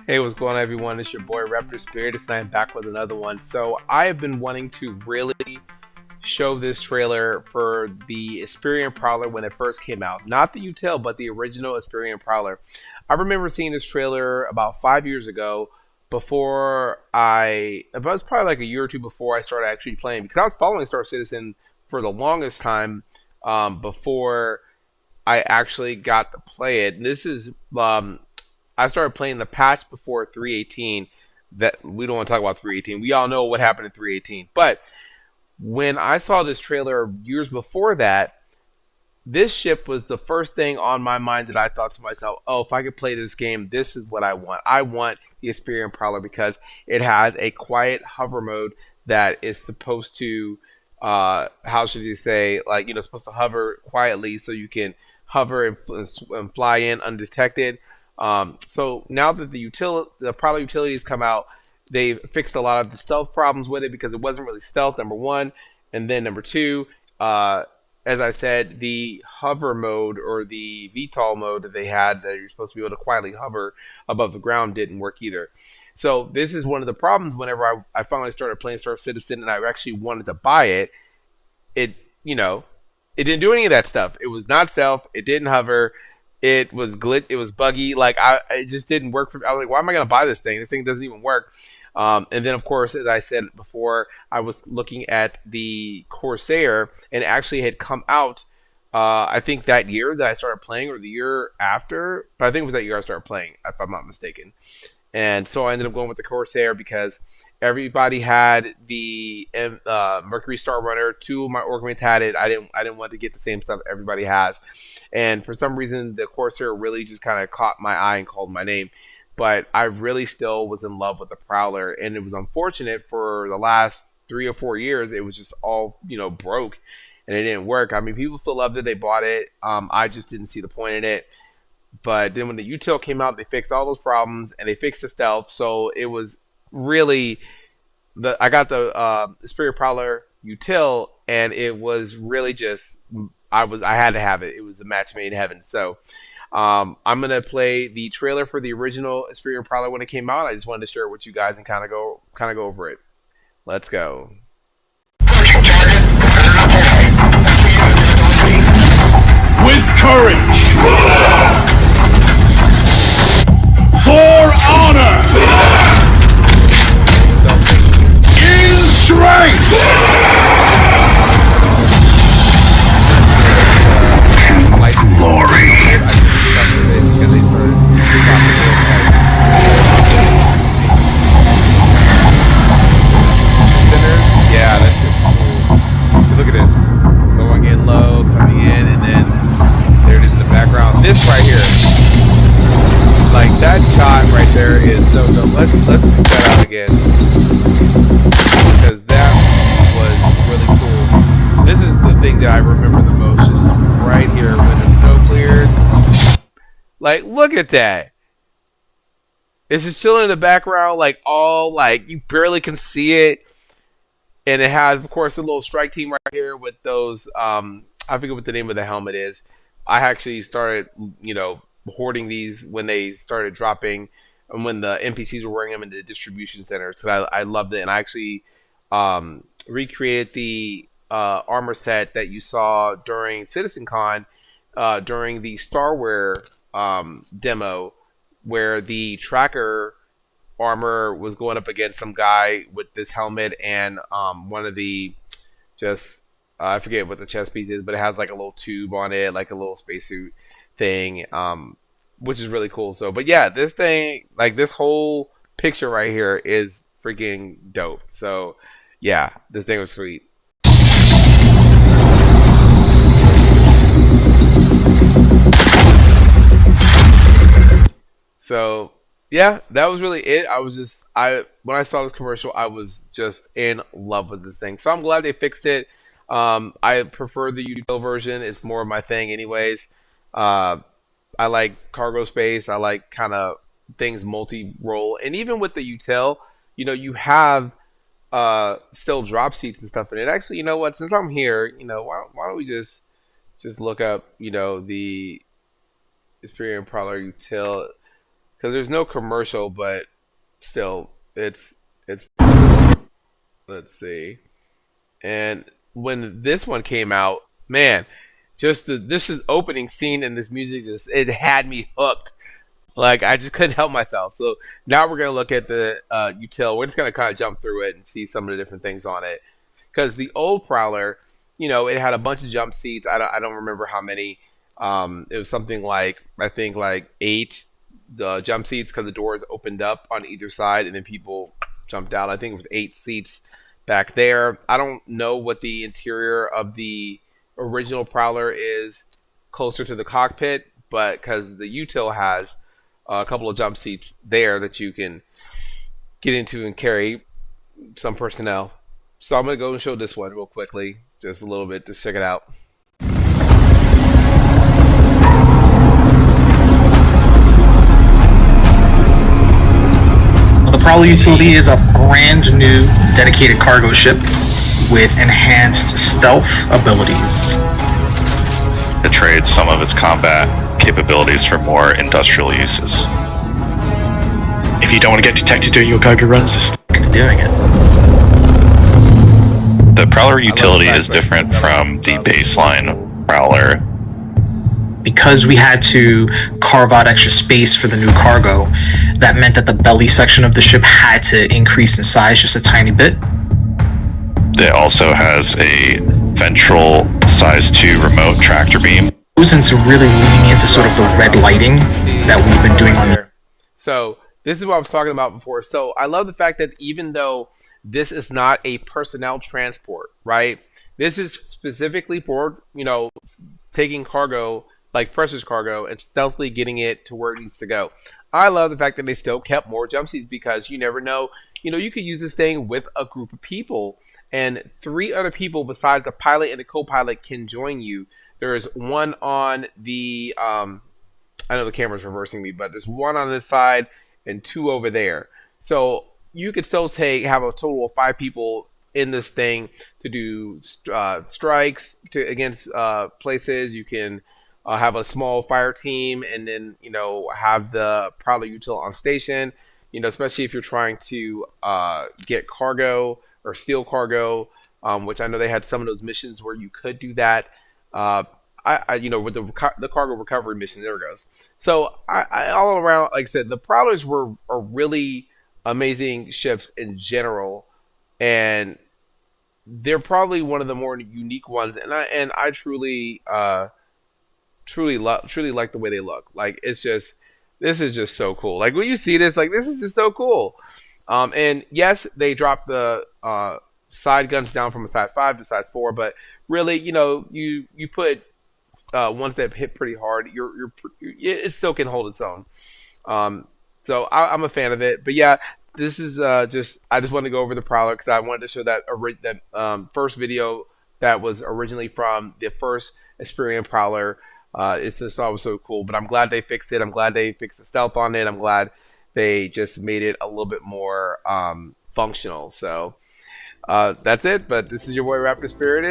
Hey, what's going on, everyone? It's your boy Raptor Spirit, and I'm back with another one. So, I have been wanting to really show this trailer for the Experian Prowler when it first came out. Not the Util, but the original Experian Prowler. I remember seeing this trailer about 5 years ago it was probably like a year or two before I started actually playing, because I was following Star Citizen for the longest time before I actually got to play it. And this is I started playing the patch before 318. That we don't want to talk about 318. We all know what happened in 318. But when I saw this trailer years before that, this ship was the first thing on my mind that I thought to myself, oh, if I could play this game, this is what I want. I want the Experian Prowler because it has a quiet hover mode that is supposed to, how should you say, like, supposed to hover quietly so you can hover and fly in undetected. So now that the Prowler utilities come out, they've fixed a lot of the stealth problems with it because it wasn't really stealth, number one. And then number two, as I said, the hover mode or the VTOL mode that they had that you're supposed to be able to quietly hover above the ground didn't work either. So this is one of the problems whenever I finally started playing Star Citizen and I actually wanted to buy it. It didn't do any of that stuff. It was not stealth. It didn't hover. It was it was buggy. Like it just didn't work for me. I was like, why am I going to buy this thing? This thing doesn't even work. And then, of course, as I said before, I was looking at the Corsair, and it actually had come out, I think that year that I started playing, or the year after. But I think it was that year I started playing, if I'm not mistaken. And so I ended up going with the Corsair because everybody had the Mercury Star Runner. Two of my Orgmates had it. I didn't want to get the same stuff everybody has. And for some reason, the Corsair really just kind of caught my eye and called my name. But I really still was in love with the Prowler, and it was unfortunate for the last 3 or 4 years. It was just all broke, and it didn't work. I mean, people still loved it; they bought it. I just didn't see the point in it. But then when the Util came out, they fixed all those problems, and they fixed the stealth. So it was really I got the Spirit Prowler Util, and it was really just I had to have it. It was a match made in heaven. So. I'm gonna play the trailer for the original Experian Prowler when it came out. I just wanted to share it with you guys and kind of go over it. Let's go. With courage, for honor, in strength. Glory. Yeah, that shit's cool. So look at this. Going in low, coming in, and then there it is in the background. This right here. Like that shot right there is so dope. Let's check that out again. Because that was really cool. This is the thing that I remember the most, just right here when the snow cleared. Like, look at that. It's just chilling in the background, like you barely can see it. And it has, of course, a little strike team right here with those, I forget what the name of the helmet is. I actually started, hoarding these when they started dropping, and when the NPCs were wearing them in the distribution centers, because I loved it. And I actually recreated the armor set that you saw during CitizenCon, during the Starware demo, where the tracker armor was going up against some guy with this helmet and one of the I forget what the chest piece is, but it has like a little tube on it, like a little spacesuit thing, which is really cool. So, but yeah, this thing, like this whole picture right here is freaking dope. So yeah, this thing was sweet. So yeah, that was really it. When I saw this commercial, I was just in love with this thing. So I'm glad they fixed it. I prefer the util version. It's more of my thing anyways. I like cargo space. I like kind of things multi-role. And even with the util, you have still drop seats and stuff in it. Actually, you know what? Since I'm here, why don't we just look up, the Experian Prowler util, because there's no commercial, but still, it's. Let's see. And when this one came out, man, just this is opening scene and this music just it had me hooked. Like I just couldn't help myself. So now we're gonna look at the util. We're just gonna kind of jump through it and see some of the different things on it. Because the old Prowler, it had a bunch of jump seats. I don't remember how many. It was something like I think like 8 jump seats because the doors opened up on either side and then people jumped out. I think it was 8 seats back there. I don't know what the interior of the original Prowler is closer to the cockpit, but because the util has a couple of jump seats there that you can get into and carry some personnel. So I'm going to go and show this one real quickly, just a little bit to check it out. The Prowler utility is a brand new dedicated cargo ship with enhanced stealth abilities. It trades some of its combat capabilities for more industrial uses. If you don't want to get detected doing your cargo runs, just doing it. The Prowler utility is different from the baseline Prowler. Because we had to carve out extra space for the new cargo, that meant that the belly section of the ship had to increase in size just a tiny bit. It also has a ventral size 2 remote tractor beam. Goes into really leaning into sort of the red lighting that we've been doing on there. So this is what I was talking about before. So I love the fact that even though this is not a personnel transport, right? This is specifically for, taking cargo, like precious cargo, and stealthily getting it to where it needs to go. I love the fact that they still kept more jump seats because you never know. You could use this thing with a group of people, and 3 other people besides the pilot and the co-pilot can join you. There's one on the, I know the camera's reversing me, but there's one on this side and 2 over there. So you could still have a total of 5 people in this thing to do strikes against places. You can have a small fire team and then, have the Prowler util on station, especially if you're trying to get cargo or steal cargo, which I know they had some of those missions where you could do that. With the cargo recovery mission, there it goes. So I all around, like I said, the Prowlers are really amazing ships in general, and they're probably one of the more unique ones. And I truly like the way they look. Like this is just so cool. Like when you see this, like this is just so cool. And yes, they dropped the side guns down from a size 5 to size 4, but really, you put ones that hit pretty hard, it still can hold its own. So I'm a fan of it. But yeah, this is I just wanted to go over the Prowler because I wanted to show that first video that was originally from the first Experian Prowler. It's just always so cool. But I'm glad they fixed it. I'm glad they fixed the stealth on it. I'm glad they just made it a little bit more functional. So that's it. But this is your boy Raptor Spirit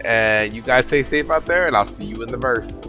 and you guys stay safe out there, and I'll see you in the verse.